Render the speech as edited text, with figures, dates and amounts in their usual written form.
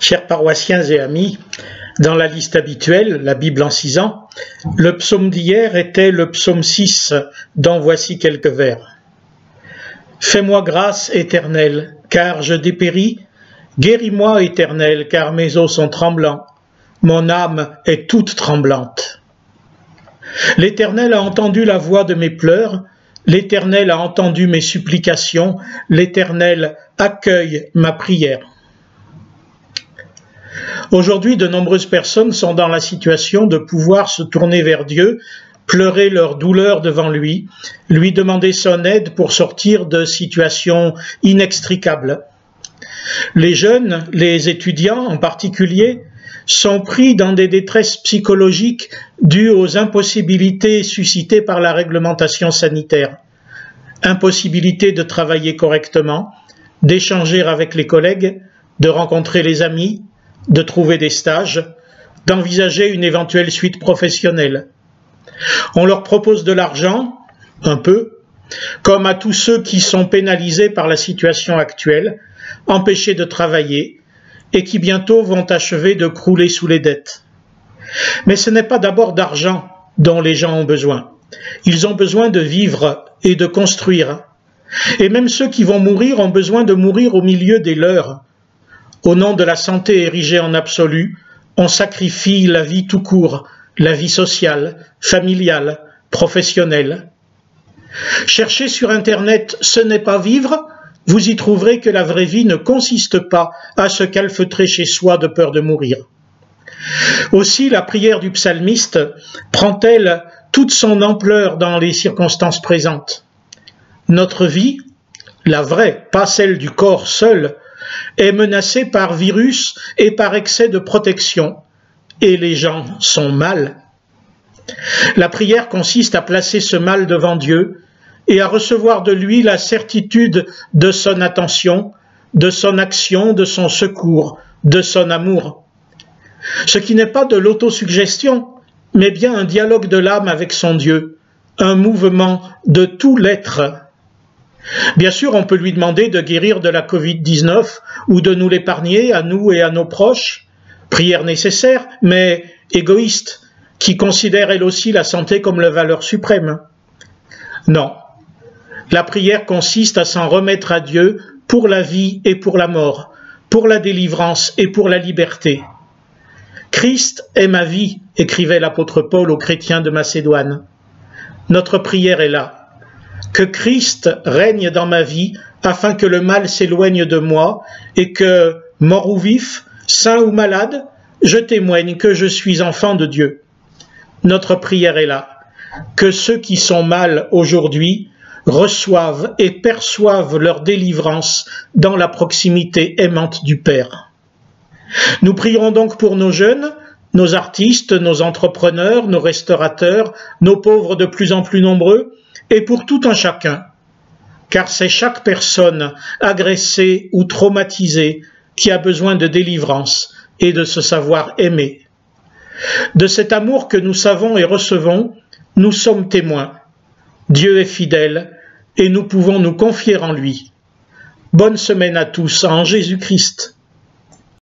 Chers paroissiens et amis, dans la liste habituelle, la Bible en 6 ans, le psaume d'hier était le psaume 6, dont voici quelques vers. « Fais-moi grâce, Éternel, car je dépéris. Guéris-moi, Éternel, car mes os sont tremblants. Mon âme est toute tremblante. L'Éternel a entendu la voix de mes pleurs. L'Éternel a entendu mes supplications. L'Éternel accueille ma prière. » Aujourd'hui, de nombreuses personnes sont dans la situation de pouvoir se tourner vers Dieu, pleurer leur douleur devant lui demander son aide pour sortir de situations inextricables. Les jeunes, les étudiants en particulier, sont pris dans des détresses psychologiques dues aux impossibilités suscitées par la réglementation sanitaire. Impossibilité de travailler correctement, d'échanger avec les collègues, de rencontrer les amis, de trouver des stages, d'envisager une éventuelle suite professionnelle. On leur propose de l'argent, un peu, comme à tous ceux qui sont pénalisés par la situation actuelle, empêchés de travailler, et qui bientôt vont achever de crouler sous les dettes. Mais ce n'est pas d'abord d'argent dont les gens ont besoin. Ils ont besoin de vivre et de construire. Et même ceux qui vont mourir ont besoin de mourir au milieu des leurs. Au nom de la santé érigée en absolu, on sacrifie la vie tout court, la vie sociale, familiale, professionnelle. Cherchez sur Internet « ce n'est pas vivre », vous y trouverez que la vraie vie ne consiste pas à se calfeutrer chez soi de peur de mourir. Aussi, la prière du psalmiste prend-elle toute son ampleur dans les circonstances présentes. Notre vie, la vraie, pas celle du corps seul, est menacée par virus et par excès de protection, et les gens sont mal. La prière consiste à placer ce mal devant Dieu et à recevoir de lui la certitude de son attention, de son action, de son secours, de son amour. Ce qui n'est pas de l'autosuggestion, mais bien un dialogue de l'âme avec son Dieu, un mouvement de tout l'être. Bien sûr, on peut lui demander de guérir de la Covid-19 ou de nous l'épargner à nous et à nos proches. Prière nécessaire, mais égoïste, qui considère elle aussi la santé comme la valeur suprême. Non. La prière consiste à s'en remettre à Dieu pour la vie et pour la mort, pour la délivrance et pour la liberté. Christ est ma vie, écrivait l'apôtre Paul aux chrétiens de Macédoine. Notre prière est là. Que Christ règne dans ma vie afin que le mal s'éloigne de moi et que, mort ou vif, sain ou malade, je témoigne que je suis enfant de Dieu. Notre prière est là. Que ceux qui sont mal aujourd'hui reçoivent et perçoivent leur délivrance dans la proximité aimante du Père. Nous prierons donc pour nos jeunes, nos artistes, nos entrepreneurs, nos restaurateurs, nos pauvres de plus en plus nombreux, et pour tout un chacun, car c'est chaque personne agressée ou traumatisée qui a besoin de délivrance et de se savoir aimer. De cet amour que nous savons et recevons, nous sommes témoins. Dieu est fidèle et nous pouvons nous confier en lui. Bonne semaine à tous en Jésus-Christ.